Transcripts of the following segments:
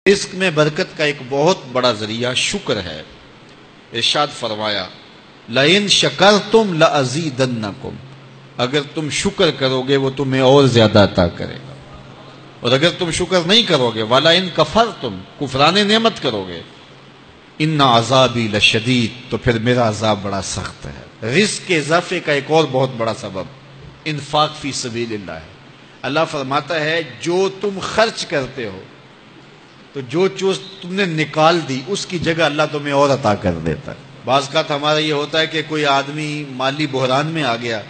رزق میں برکت کا ایک بہت بڑا ذریعہ شکر ہے۔ ارشاد فرمایا لَإِن شَكَرْتُمْ لَأَزِيدَنَّكُمْ، اگر تم شکر کرو گے وہ تمہیں اور زیادہ عطا کرے گا، اور اگر تم شکر نہیں کرو گے وَلَئِن كَفَرْتُمْ، کفران نعمت کرو گے إِنَّ عَذَابِي لَشَدِيدٌ، تو پھر میرا عذاب بڑا سخت ہے۔ رزق کے اضافے کا ایک اور بہت بڑا سبب انفاق فی سبیل اللہ ہے۔ اللہ فرماتا ہے جو تم خرچ کرتے ہو تو جو چیز تم نے نکال دی اس کی جگہ اللہ تمہیں اور عطا کر دیتا ہے۔ بعض کا ہمارا یہ ہوتا ہے کہ کوئی آدمی مالی بحران میں آ گیا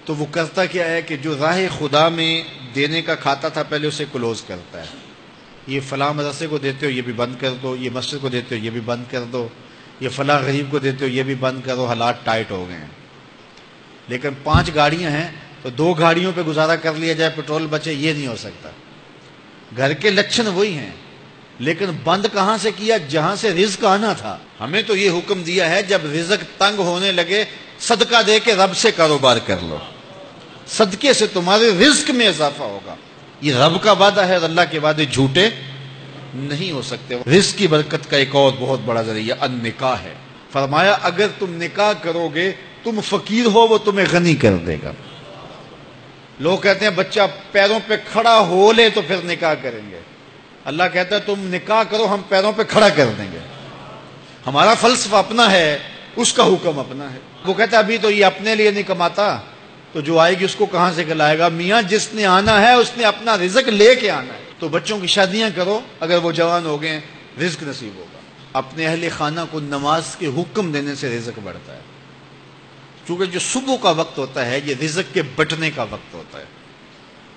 تو وہ کرتا کیا ہے کہ جو راہ خدا میں دینے کا کھاتا تھا پہلے اسے کلوز کرتا ہے، یہ فلاں مدرسے کو دیتے ہو یہ بھی بند کر دو، یہ مسجد کو دیتے ہو یہ بھی بند کر دو، یہ فلاں غریب کو دیتے ہو یہ بھی بند کرو، حالات ٹائٹ ہو گئے ہیں۔ لیکن 5 گاڑیاں ہیں تو 2 گاڑیوں پہ گزارا کر لیا جائے، پیٹرول بچے، یہ نہیں ہو سکتا۔ گھر کے لچھن وہی ہیں لیکن بند کہاں سے کیا؟ جہاں سے رزق آنا تھا۔ ہمیں تو یہ حکم دیا ہے جب رزق تنگ ہونے لگے صدقہ دے کے رب سے کاروبار کر لو، صدقے سے تمہارے رزق میں اضافہ ہوگا۔ یہ رب کا وعدہ ہے اور اللہ کے وعدے جھوٹے نہیں ہو سکتے۔ رزق کی برکت کا ایک اور بہت بڑا ذریعہ النکاح ہے۔ فرمایا اگر تم نکاح کرو گے تم فقیر ہو وہ تمہیں غنی کر دے گا۔ لوگ کہتے ہیں بچہ پیروں پہ کھڑا ہو لے تو پھر نکاح کریں گے، اللہ کہتا ہے تم نکاح کرو ہم پیروں پہ کھڑا کر دیں گے۔ ہمارا فلسفہ اپنا ہے، اس کا حکم اپنا ہے۔ وہ کہتا ہے ابھی تو یہ اپنے لیے نہیں کماتا تو جو آئے گی اس کو کہاں سے کھلائے گا؟ میاں جس نے آنا ہے اس نے اپنا رزق لے کے آنا ہے۔ تو بچوں کی شادیاں کرو، اگر وہ جوان ہو گئے رزق نصیب ہوگا۔ اپنے اہل خانہ کو نماز کے حکم دینے سے رزق بڑھتا ہے، کیونکہ جو صبح کا وقت ہوتا ہے یہ رزق کے بٹنے کا وقت ہوتا ہے،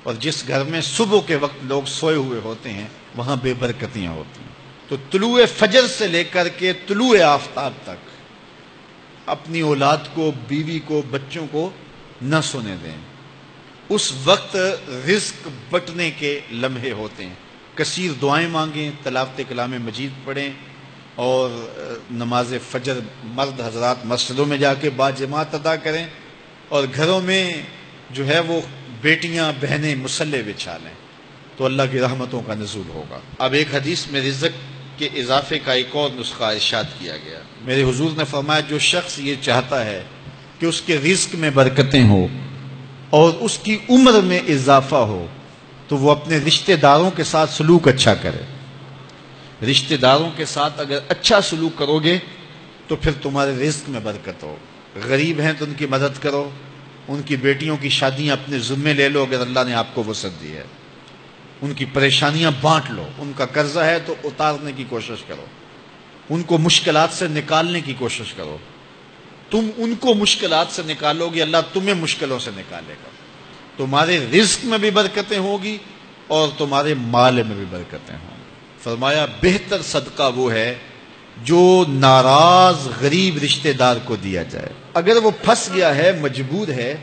اور جس گھر میں صبح کے وقت لوگ سوئے ہوئے ہوتے ہیں وہاں بے برکتیاں ہوتی ہیں۔ تو طلوع فجر سے لے کر کے طلوع آفتاب تک اپنی اولاد کو، بیوی کو، بچوں کو نہ سونے دیں۔ اس وقت رزق بٹنے کے لمحے ہوتے ہیں۔ کثیر دعائیں مانگیں، تلاوت کلام مجید پڑھیں، اور نماز فجر مرد حضرات مسجدوں میں جا کے باجماعت ادا کریں، اور گھروں میں جو ہے وہ بیٹیاں بہنیں مصلے بچھا لیں تو اللہ کی رحمتوں کا نزول ہوگا۔ اب ایک حدیث میں رزق کے اضافے کا ایک اور نسخہ ارشاد کیا گیا۔ میرے حضور نے فرمایا جو شخص یہ چاہتا ہے کہ اس کے رزق میں برکتیں ہوں اور اس کی عمر میں اضافہ ہو تو وہ اپنے رشتہ داروں کے ساتھ سلوک اچھا کرے۔ رشتہ داروں کے ساتھ اگر اچھا سلوک کرو گے تو پھر تمہارے رزق میں برکت ہو۔ غریب ہیں تو ان کی مدد کرو، ان کی بیٹیوں کی شادیاں اپنے ذمے لے لو اگر اللہ نے آپ کو وسعت دی ہے، ان کی پریشانیاں بانٹ لو، ان کا قرضہ ہے تو اتارنے کی کوشش کرو، ان کو مشکلات سے نکالنے کی کوشش کرو۔ تم ان کو مشکلات سے نکالو گے اللہ تمہیں مشکلوں سے نکالے گا۔ تمہارے رزق میں بھی برکتیں ہوگی اور تمہارے مال میں بھی برکتیں ہوں گی۔ فرمایا بہتر صدقہ وہ ہے جو ناراض غریب رشتہ دار کو دیا جائے۔ اگر وہ پھنس گیا ہے، مجبور ہے،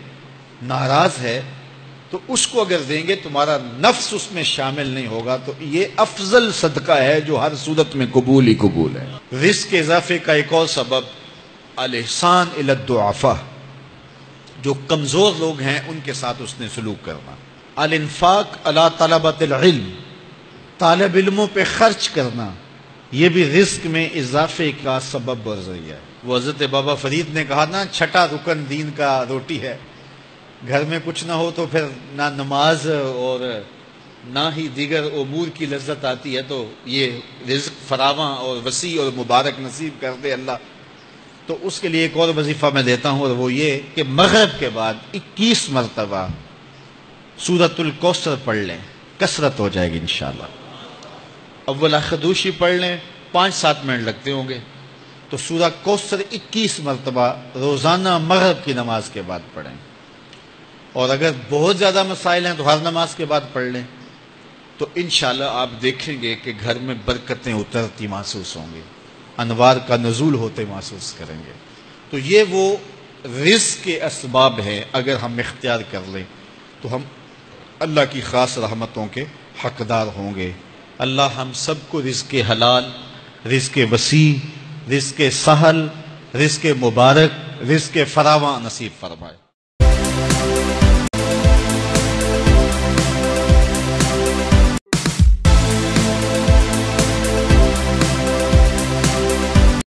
ناراض ہے، تو اس کو اگر دیں گے تمہارا نفس اس میں شامل نہیں ہوگا، تو یہ افضل صدقہ ہے جو ہر صورت میں قبول ہی قبول ہے۔ رزق کے اضافے کا ایک اور سبب الاحسان الی الضعفاء، جو کمزور لوگ ہیں ان کے ساتھ اس نے سلوک کرنا۔ الانفاق علی طلبۃ العلم، طالب علموں پہ خرچ کرنا، یہ بھی رزق میں اضافے کا سبب اور ذریعہ ہے۔ وہ حضرت بابا فرید نے کہا نا 6واں رکن دین کا روٹی ہے۔ گھر میں کچھ نہ ہو تو پھر نہ نماز اور نہ ہی دیگر امور کی لذت آتی ہے، تو یہ رزق فراواں اور وسیع اور مبارک نصیب کر دے اللہ۔ تو اس کے لیے ایک اور وظیفہ میں دیتا ہوں، اور وہ یہ کہ مغرب کے بعد 21 مرتبہ سورۃ الکوثر پڑھ لیں، کثرت ہو جائے گی انشاءاللہ۔ اول خدوشی پڑھ لیں، 5-7 منٹ لگتے ہوں گے، تو سورہ کوثر 21 مرتبہ روزانہ مغرب کی نماز کے بعد پڑھیں، اور اگر بہت زیادہ مسائل ہیں تو ہر نماز کے بعد پڑھ لیں، تو انشاءاللہ آپ دیکھیں گے کہ گھر میں برکتیں اترتی محسوس ہوں گی، انوار کا نزول ہوتے محسوس کریں گے۔ تو یہ وہ رزق کے اسباب ہیں، اگر ہم اختیار کر لیں تو ہم اللہ کی خاص رحمتوں کے حقدار ہوں گے۔ اللہ ہم سب کو رزق حلال، رزق وسیع، رزق سہل، رزق مبارک، رزق فراواں نصیب فرمائے۔